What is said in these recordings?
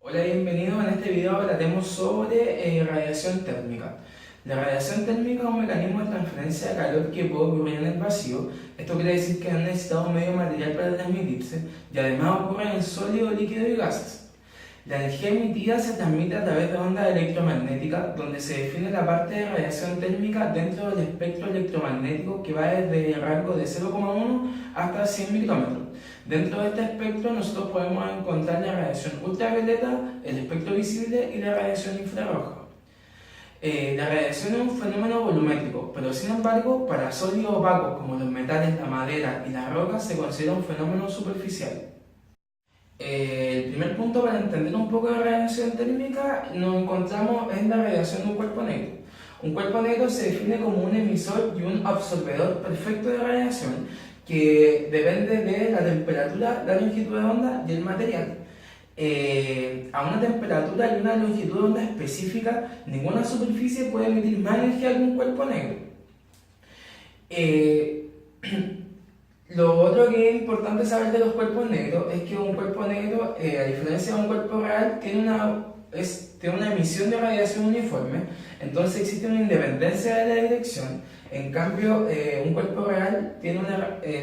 Hola, bienvenidos. En este video hablaremos sobre radiación térmica. La radiación térmica es un mecanismo de transferencia de calor que puede ocurrir en el vacío. Esto quiere decir que no necesita un medio material para transmitirse y además ocurre en sólido, líquido y gases. La energía emitida se transmite a través de ondas electromagnéticas, donde se define la parte de radiación térmica dentro del espectro electromagnético que va desde el rango de 0,1 hasta 100 micrómetros. Dentro de este espectro nosotros podemos encontrar la radiación ultravioleta, el espectro visible y la radiación infrarroja. La radiación es un fenómeno volumétrico, pero sin embargo para sólidos opacos como los metales, la madera y las rocas se considera un fenómeno superficial. El primer punto para entender un poco de radiación térmica nos encontramos en la radiación de un cuerpo negro. Un cuerpo negro se define como un emisor y un absorbedor perfecto de radiación que depende de la temperatura, la longitud de onda y el material. A una temperatura y una longitud de onda específica, ninguna superficie puede emitir más energía que un cuerpo negro. Lo otro que es importante saber de los cuerpos negros es que un cuerpo negro, a diferencia de un cuerpo real, tiene una emisión de radiación uniforme, entonces existe una independencia de la dirección. En cambio, un cuerpo real tiene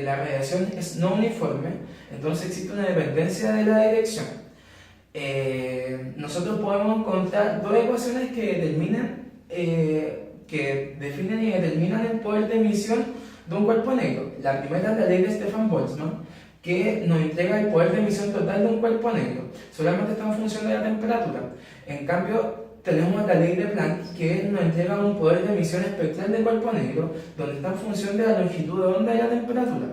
la radiación es no uniforme, entonces existe una dependencia de la dirección. Nosotros podemos encontrar dos ecuaciones que definen y determinan el poder de emisión de un cuerpo negro. La primera es la ley de Stefan-Boltzmann, que nos entrega el poder de emisión total de un cuerpo negro. Solamente está en función de la temperatura. En cambio, tenemos la ley de Planck, que nos entrega un poder de emisión espectral de cuerpo negro, donde está en función de la longitud de onda y la temperatura.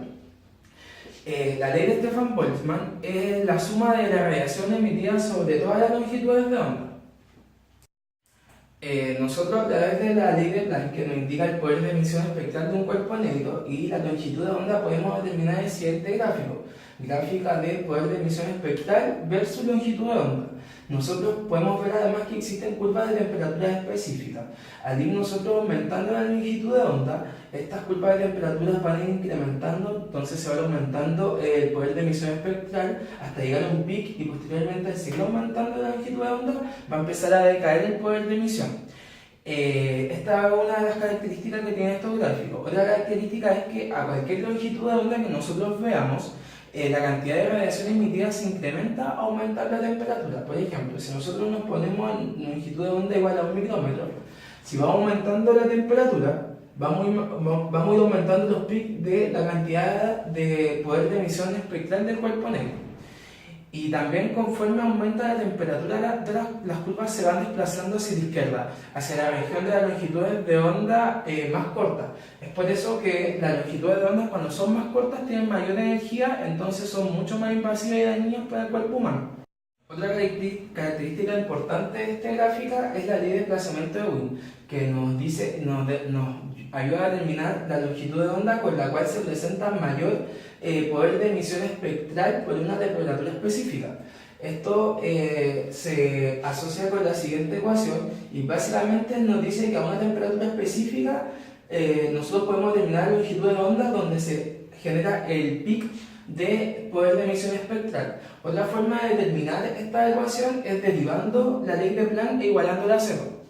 La ley de Stefan-Boltzmann es la suma de la radiación emitida sobre todas las longitudes de onda. Nosotros a través de la ley de Planck, que nos indica el poder de emisión espectral de un cuerpo negro y la longitud de onda, podemos determinar el siguiente gráfico. Gráfica de poder de emisión espectral versus longitud de onda. Nosotros podemos ver además que existen curvas de temperatura específicas. Al ir nosotros aumentando la longitud de onda, estas curvas de temperatura van a ir incrementando, entonces se va aumentando el poder de emisión espectral hasta llegar a un pic y posteriormente al seguir aumentando la longitud de onda va a empezar a decaer el poder de emisión. Esta es una de las características que tiene estos gráficos. Otra característica es que a cualquier longitud de onda que nosotros veamos, la cantidad de radiación emitida se incrementa a aumentar la temperatura. Por ejemplo, si nosotros nos ponemos en longitud de onda igual a 1 micrómetro, si va aumentando la temperatura, vamos a ir aumentando los picos de la cantidad de poder de emisión espectral del cuerpo negro. Y también conforme aumenta la temperatura, las curvas se van desplazando hacia la izquierda, hacia la región de las longitudes de onda más cortas. Es por eso que las longitudes de onda, cuando son más cortas, tienen mayor energía, entonces son mucho más invasivas y dañinas para el cuerpo humano. Otra característica importante de esta gráfica es la ley de desplazamiento de Wien, que nos ayuda a determinar la longitud de onda con la cual se presenta mayor poder de emisión espectral por una temperatura específica. Esto se asocia con la siguiente ecuación y básicamente nos dice que a una temperatura específica nosotros podemos determinar la longitud de onda donde se genera el pic de poder de emisión espectral. Otra forma de determinar esta ecuación es derivando la ley de Planck e igualándola a cero.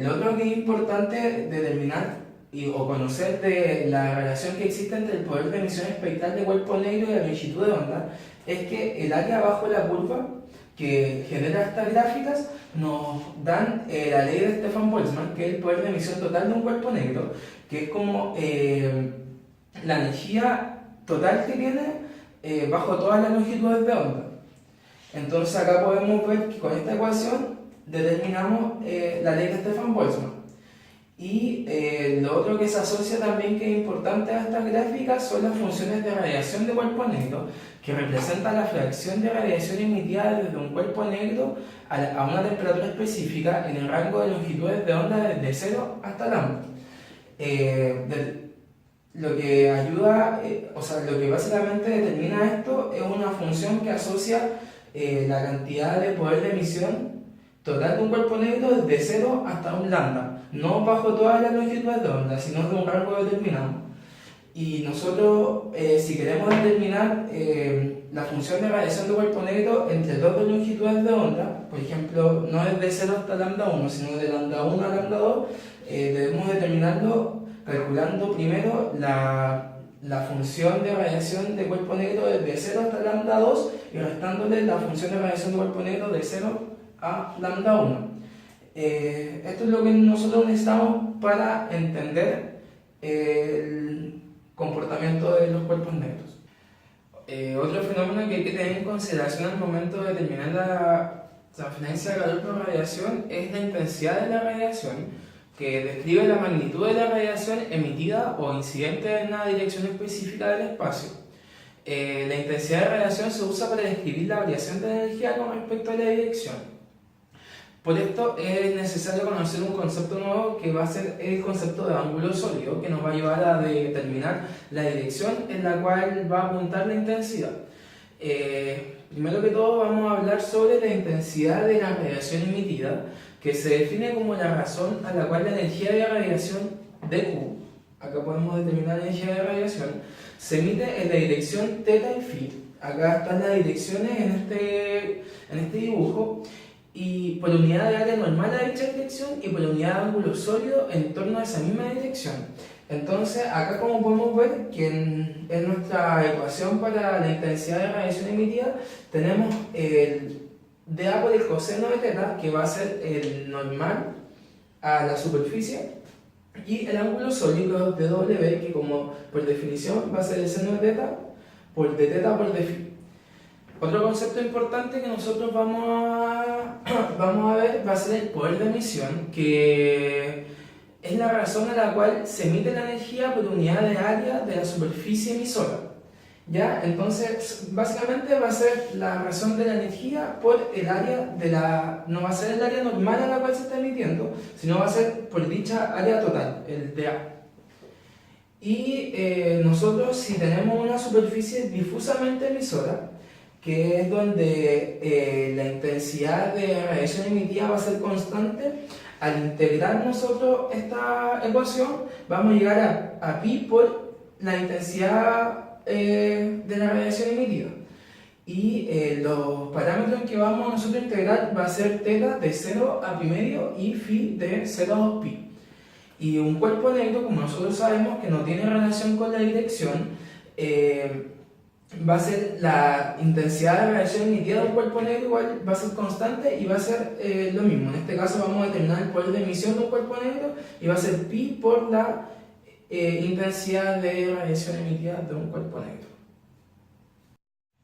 Lo otro que es importante determinar o conocer de la relación que existe entre el poder de emisión espectral de cuerpo negro y la longitud de onda es que el área bajo la curva que genera estas gráficas nos dan la ley de Stefan-Boltzmann, que es el poder de emisión total de un cuerpo negro, que es como la energía total que tiene bajo todas las longitudes de onda. Entonces acá podemos ver que con esta ecuación determinamos la ley de Stefan-Boltzmann. Y lo otro que se asocia también que es importante a estas gráficas son las funciones de radiación de cuerpo negro, que representan la fracción de radiación emitida desde un cuerpo negro a una temperatura específica en el rango de longitudes de onda desde 0 hasta lambda. Lo que ayuda, lo que básicamente determina esto es una función que asocia la cantidad de poder de emisión total de un cuerpo negro desde 0 hasta un lambda, no bajo todas las longitudes de onda, sino de un rango determinado. Y nosotros, si queremos determinar la función de radiación de cuerpo negro entre dos longitudes de onda, por ejemplo, no es de 0 hasta lambda 1, sino de lambda 1 a lambda 2, debemos determinarlo calculando primero la función de radiación de cuerpo negro desde 0 hasta lambda 2 y restándole la función de radiación de cuerpo negro de 0 a lambda 1. Esto es lo que nosotros necesitamos para entender el comportamiento de los cuerpos negros. Otro fenómeno que hay que tener en consideración al momento de determinar la transferencia de calor por radiación es la intensidad de la radiación, que describe la magnitud de la radiación emitida o incidente en una dirección específica del espacio. La intensidad de radiación se usa para describir la variación de energía con respecto a la dirección. Por esto es necesario conocer un concepto nuevo que va a ser el concepto de ángulo sólido, que nos va a ayudar a determinar la dirección en la cual va a apuntar la intensidad. Primero que todo vamos a hablar sobre la intensidad de la radiación emitida, que se define como la razón a la cual la energía de radiación dQ, acá podemos determinar la energía de radiación, se emite en la dirección θ y φ. Acá están las direcciones en este dibujo, y por unidad de área normal a dicha dirección y por unidad de ángulo sólido en torno a esa misma dirección. Entonces, acá como podemos ver que en nuestra ecuación para la intensidad de radiación emitida tenemos el dA por el coseno de θ, que va a ser el normal a la superficie, y el ángulo sólido de W, que como por definición va a ser el seno de θ por dθ por dφ. Otro concepto importante que nosotros vamos a ver va a ser el poder de emisión, que es la razón a la cual se emite la energía por unidad de área de la superficie emisora. ¿Ya? Entonces, básicamente va a ser la razón de la energía por el área no va a ser el área normal a la cual se está emitiendo, sino va a ser por dicha área total, el dA. Y nosotros, si tenemos una superficie difusamente emisora, que es donde la intensidad de radiación emitida va a ser constante, al integrar nosotros esta ecuación vamos a llegar a pi por la intensidad de la radiación emitida. Y los parámetros que vamos a nosotros integrar va a ser θ de 0 a pi medio y phi de 0 a 2 pi. Y un cuerpo negro, como nosotros sabemos que no tiene relación con la dirección, va a ser la intensidad de radiación emitida de un cuerpo negro igual va a ser constante y va a ser lo mismo. En este caso vamos a determinar el poder de emisión de un cuerpo negro y va a ser pi por la intensidad de radiación emitida de un cuerpo negro.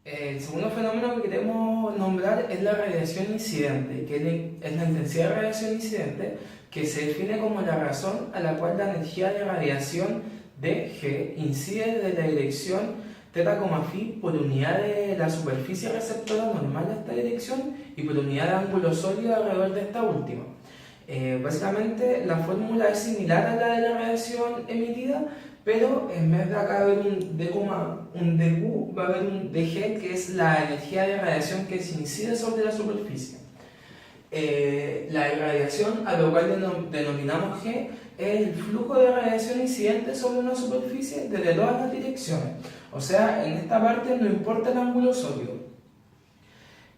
El segundo fenómeno que queremos nombrar es la radiación incidente, que es la intensidad de radiación incidente, que se define como la razón a la cual la energía de radiación dG incide desde la dirección θ, φ por unidad de la superficie receptora normal a esta dirección y por unidad de ángulo sólido alrededor de esta última. Básicamente la fórmula es similar a la de la radiación emitida, pero en vez de acá haber un dQ, va a haber un dG, que es la energía de radiación que se incide sobre la superficie. La irradiación, a lo cual denominamos G, es el flujo de radiación incidente sobre una superficie desde todas las direcciones. O sea, en esta parte no importa el ángulo sólido.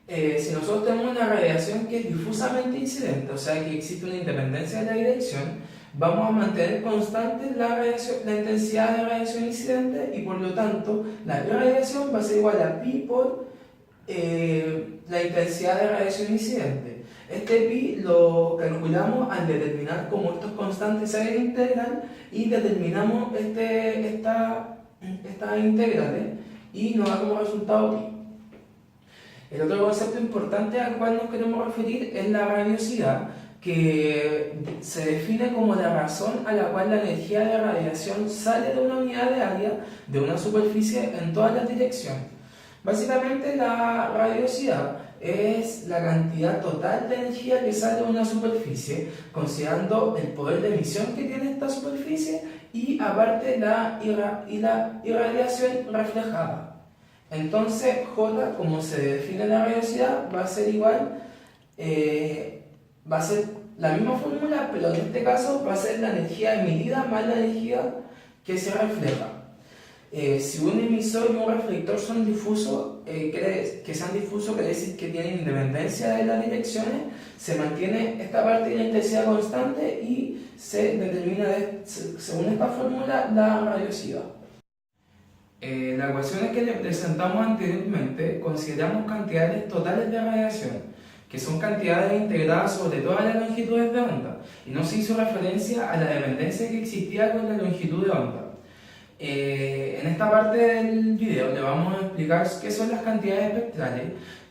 Si nosotros tenemos una radiación que es difusamente incidente, o sea que existe una independencia de la dirección, vamos a mantener constante la intensidad de radiación incidente y por lo tanto la irradiación va a ser igual a pi por la intensidad de radiación incidente. Este pi lo calculamos al determinar como estos constantes sean integral y determinamos estas integrales y nos da como resultado pi. El otro concepto importante al cual nos queremos referir es la radiosidad, que se define como la razón a la cual la energía de radiación sale de una unidad de área de una superficie en todas las direcciones. Básicamente la radiosidad es la cantidad total de energía que sale de una superficie, considerando el poder de emisión que tiene esta superficie y aparte la irradiación reflejada. Entonces J, como se define la radiosidad, va a ser igual, va a ser la misma fórmula, pero en este caso va a ser la energía emitida más la energía que se refleja. Si un emisor y un reflector son difusos, que sean difusos quiere decir que tienen independencia de las direcciones, se mantiene esta parte de la intensidad constante y se determina, según esta fórmula, la radiosidad. Las ecuaciones que le presentamos anteriormente consideramos cantidades totales de radiación, que son cantidades integradas sobre todas las longitudes de onda, y no se hizo referencia a la dependencia que existía con la longitud de onda. En esta parte del video le vamos a explicar qué son las cantidades espectrales,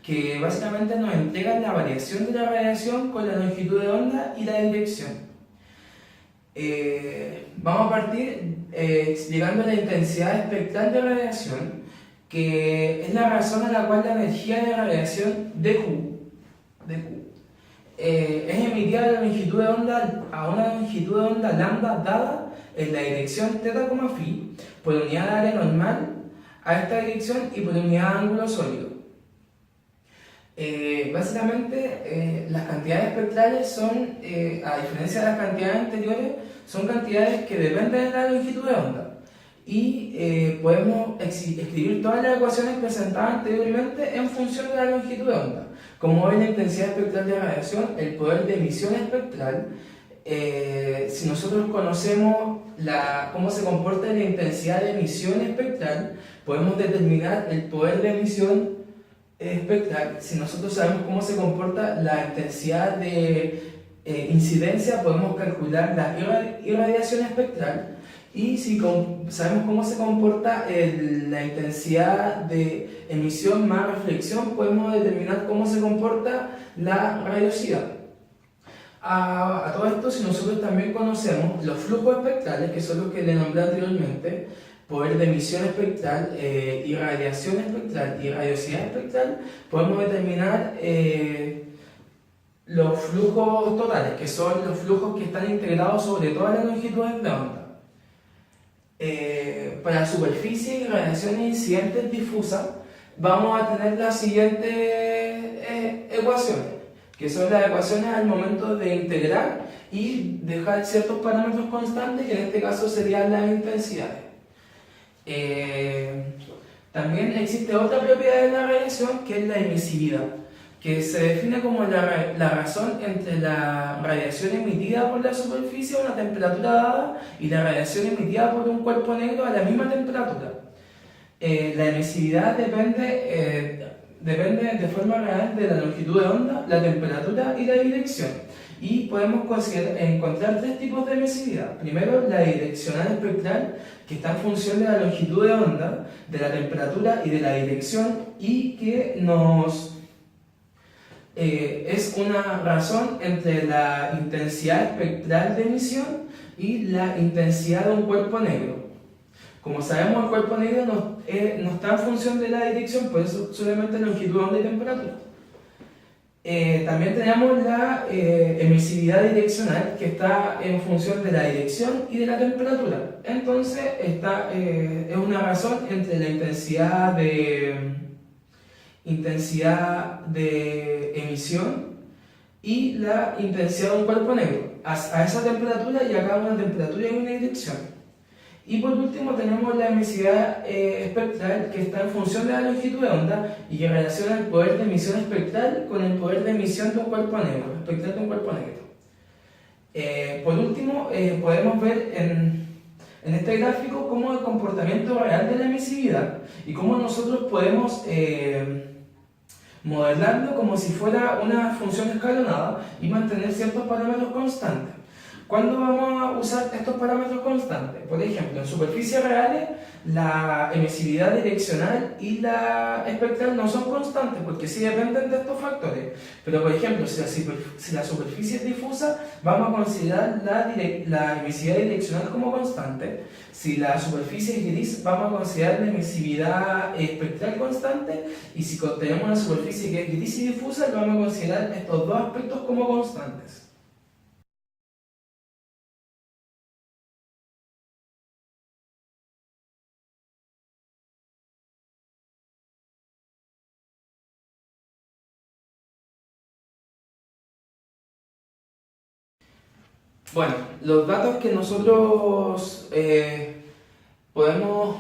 que básicamente nos entregan la variación de la radiación con la longitud de onda y la dirección. Vamos a partir explicando la intensidad espectral de radiación, que es la razón a la cual la energía de radiación dQ es emitida a una longitud de onda lambda dada en la dirección θ,φ por unidad de área normal a esta dirección y por unidad de ángulo sólido. Básicamente, las cantidades espectrales son, a diferencia de las cantidades anteriores, son cantidades que dependen de la longitud de onda. Y podemos escribir todas las ecuaciones presentadas anteriormente en función de la longitud de onda. Como es la intensidad espectral de radiación, el poder de emisión espectral, si nosotros conocemos cómo se comporta la intensidad de emisión espectral, podemos determinar el poder de emisión espectral. Si nosotros sabemos cómo se comporta la intensidad de incidencia, podemos calcular la irradiación espectral. Y si sabemos cómo se comporta la intensidad de emisión más reflexión, podemos determinar cómo se comporta la radiosidad. A todo esto, si nosotros también conocemos los flujos espectrales, que son los que le nombré anteriormente, poder de emisión espectral, irradiación espectral y radiosidad espectral, podemos determinar los flujos totales, que son los flujos que están integrados sobre todas las longitudes de onda. Para superficie y radiaciones incidentes difusas, vamos a tener las siguientes ecuaciones, que son las ecuaciones al momento de integrar y dejar ciertos parámetros constantes, que en este caso serían las intensidades. También existe otra propiedad de la radiación, que es la emisividad, que se define como la razón entre la radiación emitida por la superficie a una temperatura dada y la radiación emitida por un cuerpo negro a la misma temperatura. La emisividad depende de forma real de la longitud de onda, la temperatura y la dirección. Y podemos encontrar tres tipos de emisividad. Primero, la direccional espectral, que está en función de la longitud de onda, de la temperatura y de la dirección, y que es una razón entre la intensidad espectral de emisión y la intensidad de un cuerpo negro. Como sabemos, el cuerpo negro no está en función de la dirección, por eso solamente longitud de onda y temperatura. También tenemos la emisividad direccional, que está en función de la dirección y de la temperatura. Entonces, esta es una razón entre la intensidad de emisión y la intensidad de un cuerpo negro a esa temperatura, y acá una temperatura y una dirección. Y por último tenemos la emisividad espectral, que está en función de la longitud de onda y que relaciona el poder de emisión espectral con el poder de emisión de un cuerpo negro, espectral de un cuerpo negro. Por último, podemos ver en este gráfico cómo el comportamiento real de la emisividad y cómo nosotros podemos modelarlo como si fuera una función escalonada y mantener ciertos parámetros constantes. ¿Cuándo vamos a usar estos parámetros constantes? Por ejemplo, en superficies reales, la emisividad direccional y la espectral no son constantes, porque sí dependen de estos factores. Pero, por ejemplo, si la superficie es difusa, vamos a considerar la emisividad direccional como constante. Si la superficie es gris, vamos a considerar la emisividad espectral constante. Y si tenemos una superficie que es gris y difusa, vamos a considerar estos dos aspectos como constantes. Bueno, los datos que nosotros podemos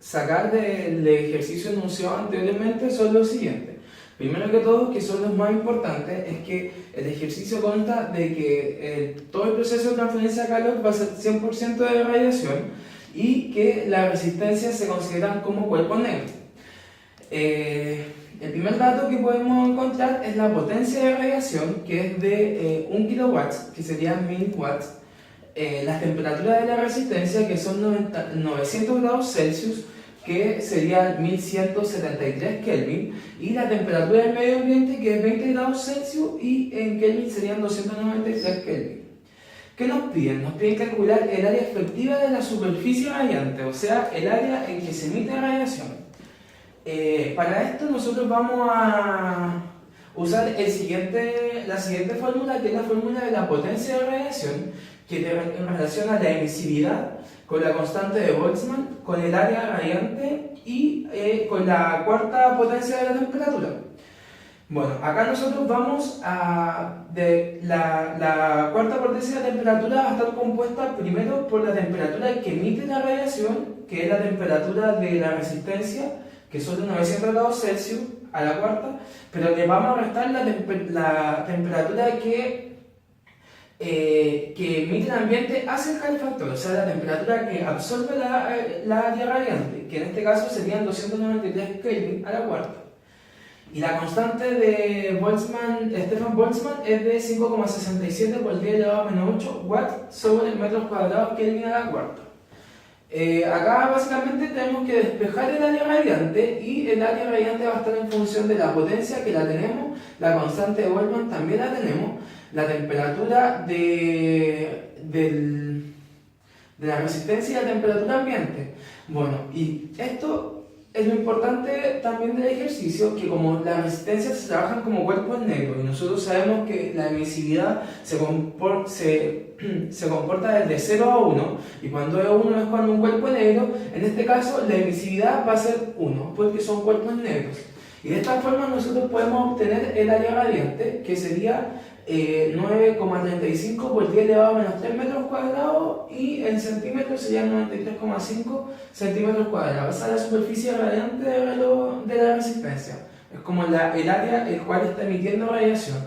sacar del ejercicio enunciado anteriormente son los siguientes. Primero que todo, que son los más importantes, es que el ejercicio consta de que todo el proceso de transferencia de calor va a ser 100% de radiación y que las resistencias se consideran como cuerpos negros. El primer dato que podemos encontrar es la potencia de radiación, que es de 1 kilowatts, que serían 1000 watts. Las temperaturas de la resistencia, que son 900 grados Celsius, que serían 1173 Kelvin, y la temperatura del medio ambiente, que es 20 grados Celsius, y en Kelvin serían 293 Kelvin. ¿Qué nos piden? Nos piden calcular el área efectiva de la superficie radiante, o sea, el área en que se emite radiación. Para esto nosotros vamos a usar la siguiente fórmula, que es la fórmula de la potencia de radiación, que relaciona la emisividad con la constante de Boltzmann, con el área radiante y con la cuarta potencia de la temperatura. Bueno, acá nosotros vamos a... la cuarta potencia de la temperatura va a estar compuesta primero por la temperatura que emite la radiación, que es la temperatura de la resistencia, que son de 900 grados Celsius a la cuarta, pero le vamos a restar la temperatura que emite el ambiente hacia el calefactor, o sea, la temperatura que absorbe la área radiante, que en este caso serían 293 Kelvin a la cuarta. Y la constante de Stefan Boltzmann es de 5,67 por 10 elevado a menos 8 watts sobre metros cuadrados Kelvin a la cuarta. Acá básicamente tenemos que despejar el área radiante, y el área radiante va a estar en función de la potencia, que la tenemos, la constante de Boltzmann también la tenemos, la temperatura de la resistencia y la temperatura ambiente. Bueno, y esto es lo importante también del ejercicio, que como las resistencias se trabajan como cuerpos negros, y nosotros sabemos que la emisividad se comporta desde 0 a 1, y cuando es 1 es cuando un cuerpo es negro. En este caso la emisividad va a ser 1, porque son cuerpos negros. Y de esta forma nosotros podemos obtener el área radiante, que sería 9,35 por 10 elevado a menos 3 metros cuadrados, y en centímetros serían 93,5 centímetros cuadrados. Esa es la superficie radiante de la resistencia. Es como el área el cual está emitiendo radiación.